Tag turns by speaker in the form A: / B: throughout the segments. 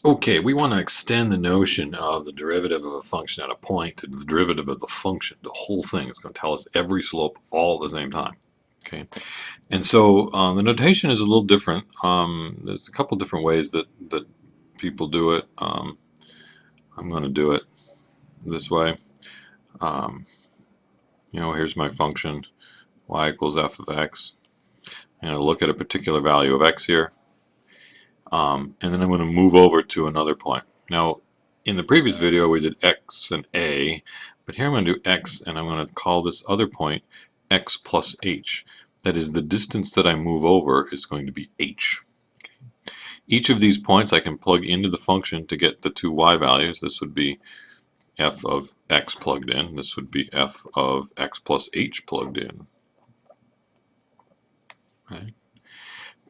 A: Okay, we want to extend the notion of the derivative of a function at a point to the derivative of the function. The whole thing is going to tell us every slope all at the same time. Okay, and so the notation is a little different. There's a couple different ways that people do it. I'm going to do it this way. Here's my function, y equals f of x. I'm going to look at a particular value of x here, and then I'm going to move over to another point. Now, in the previous video, we did x and a, but here I'm going to do x, and I'm going to call this other point x plus h. That is, the distance that I move over is going to be h. Each of these points I can plug into the function to get the two y values. This would be f of x plugged in. This would be f of x plus h plugged in. Okay.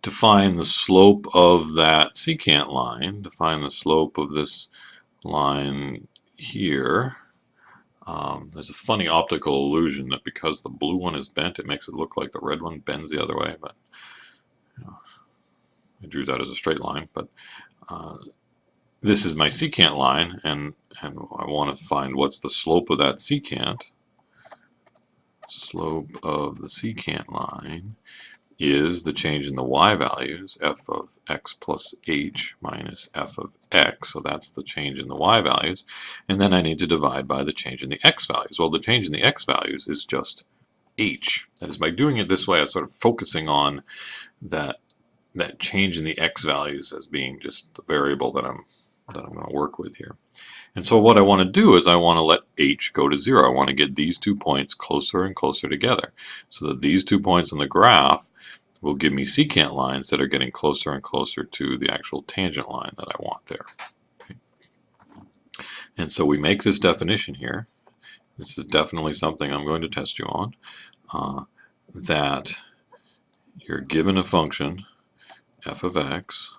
A: To find the slope of that secant line, to find the slope of this line here, there's a funny optical illusion that because the blue one is bent, it makes it look like the red one bends the other way, but I drew that as a straight line. But this is my secant line, and I want to find what's the slope of that secant. Slope of the secant line is the change in the y values, f of x plus h minus f of x. So that's the change in the y values. And then I need to divide by the change in the x values. Well, the change in the x values is just h. That is, by doing it this way, I'm sort of focusing on that change in the x values as being just the variable that I'm going to work with here. And so what I want to do is I want to let h go to 0. I want to get these 2 points closer and closer together so that these 2 points on the graph will give me secant lines that are getting closer and closer to the actual tangent line that I want there. Okay. And so we make this definition here. This is definitely something I'm going to test you on, that you're given a function, f of x.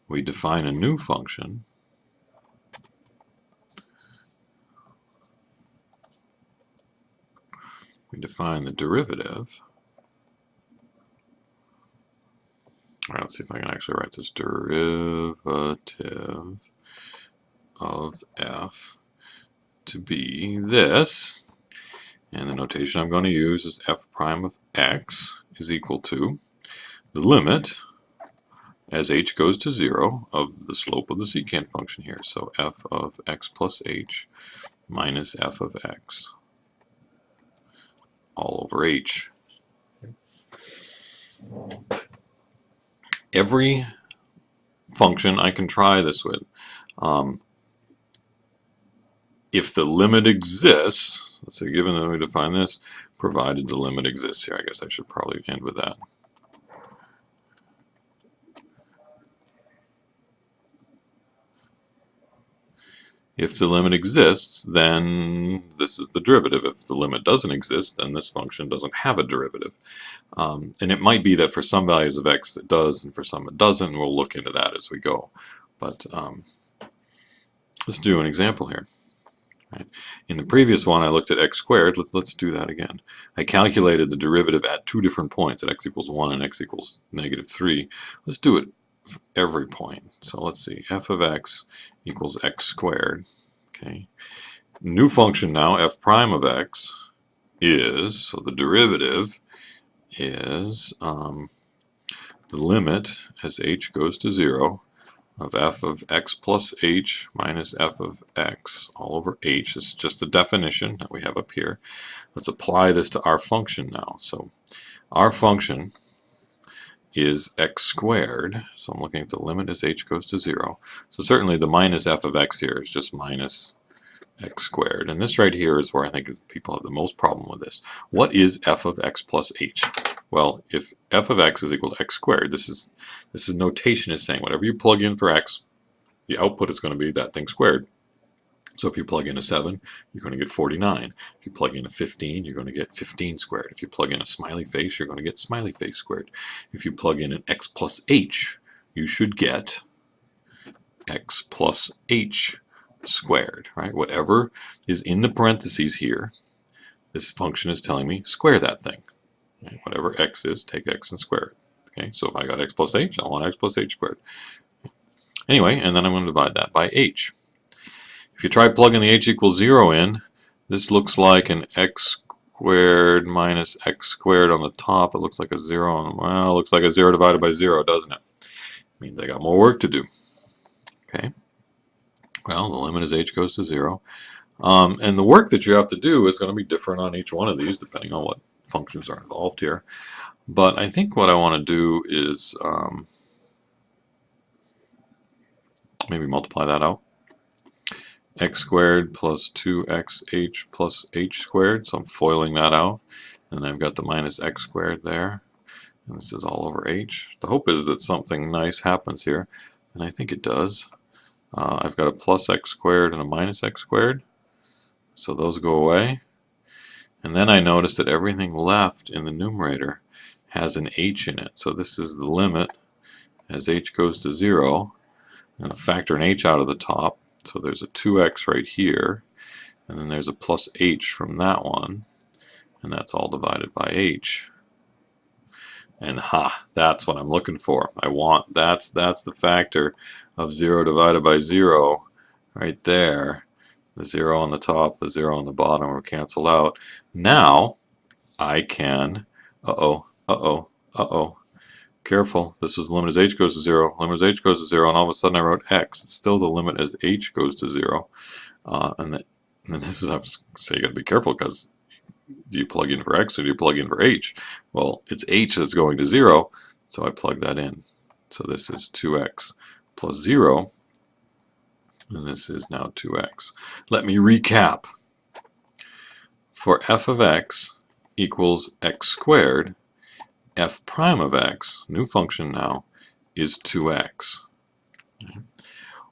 A: We define a new function, we define the derivative. All right, let's see if I can actually write this. Derivative of f to be this. And the notation I'm going to use is f prime of x is equal to the limit as h goes to 0 of the slope of the secant function here. So f of x plus h minus f of x all over h. Every function I can try this with. If the limit exists, let's say given that we define this, provided the limit exists here. I guess I should probably end with that. If the limit exists, then this is the derivative. If the limit doesn't exist, then this function doesn't have a derivative. And it might be that for some values of x it does, and for some it doesn't. And we'll look into that as we go. But let's do an example here. Right. In the previous one, I looked at x squared. Let's do that again. I calculated the derivative at 2 different points, at x equals 1 and x equals negative 3. Let's do it for every point. So let's see, f of x equals x squared. Okay. New function now, f prime of x is, so the derivative is the limit as h goes to 0 of f of x plus h minus f of x all over h. This is just a definition that we have up here. Let's apply this to our function now. So our function is x squared. So I'm looking at the limit as h goes to 0. So certainly the minus f of x here is just minus x squared. And this right here is where I think people have the most problem with this. What is f of x plus h? Well, if f of x is equal to x squared, this is notation is saying whatever you plug in for x, the output is going to be that thing squared. So if you plug in a 7, you're going to get 49. If you plug in a 15, you're going to get 15 squared. If you plug in a smiley face, you're going to get smiley face squared. If you plug in an x plus h, you should get x plus h squared, right? Whatever is in the parentheses here, this function is telling me square that thing. Okay? Whatever x is, take x and square it. Okay, so if I got x plus h, I want x plus h squared. Anyway, and then I'm going to divide that by h. If you try plugging the h equals 0 in, this looks like an x squared minus x squared on the top. It looks like a 0 on the, well, it looks like a 0 divided by 0, doesn't it? Means I got more work to do. Okay. Well, the limit is h goes to 0. And the work that you have to do is going to be different on each one of these, depending on what functions are involved here. But I think what I want to do is maybe multiply that out. X squared plus 2xh plus h squared. So I'm foiling that out. And I've got the minus x squared there. And this is all over h. The hope is that something nice happens here. And I think it does. I've got a plus x squared and a minus x squared. So those go away. And then I notice that everything left in the numerator has an h in it. So this is the limit as h goes to 0. And I factor an h out of the top. So there's a 2x right here. And then there's a plus h from that one. And that's all divided by h. And that's what I'm looking for. I want, that's the factor of 0 divided by 0 right there. The 0 on the top, the 0 on the bottom will cancel out. Now I can, careful, this is the limit as h goes to 0, limit as h goes to 0, and all of a sudden I wrote x. It's still the limit as h goes to 0. And this is, so you got to be careful, because do you plug in for x or do you plug in for h? Well, it's h that's going to 0, so I plug that in. So this is 2x plus 0, and this is now 2x. Let me recap. For f of x equals x squared, f prime of x, new function now, is 2x.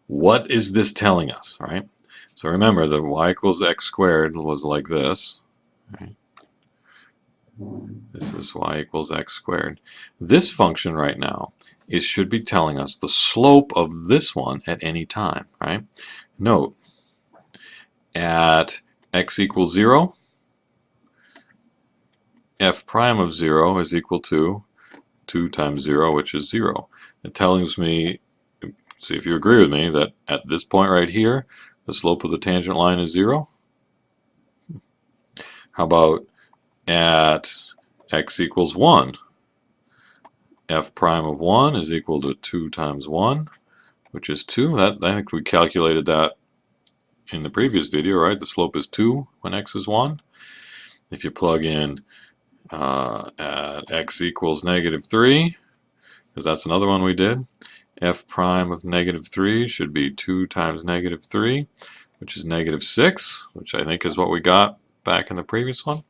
A: What is this telling us, right? So remember that y equals x squared was like this. Right? This is y equals x squared. This function right now should be telling us the slope of this one at any time, right? Note, at x equals 0, f prime of 0 is equal to 2 times 0, which is 0. It tells me, see if you agree with me, that at this point right here, the slope of the tangent line is 0. How about at x equals 1? F prime of 1 is equal to 2 times 1, which is 2. I think we calculated that in the previous video, right? The slope is 2 when x is 1. If you plug in at x equals negative 3, because that's another one we did, f prime of negative 3 should be 2 times negative 3, which is negative 6, which I think is what we got back in the previous one.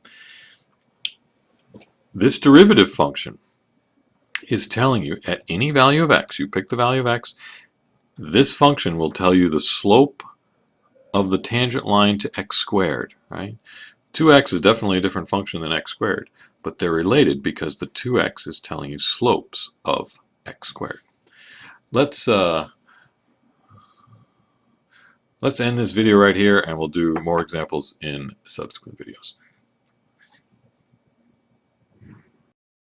A: This derivative function is telling you at any value of x, you pick the value of x, this function will tell you the slope of the tangent line to x squared, right? 2x is definitely a different function than x squared, but they're related because the 2x is telling you slopes of x squared. Let's end this video right here, and we'll do more examples in subsequent videos.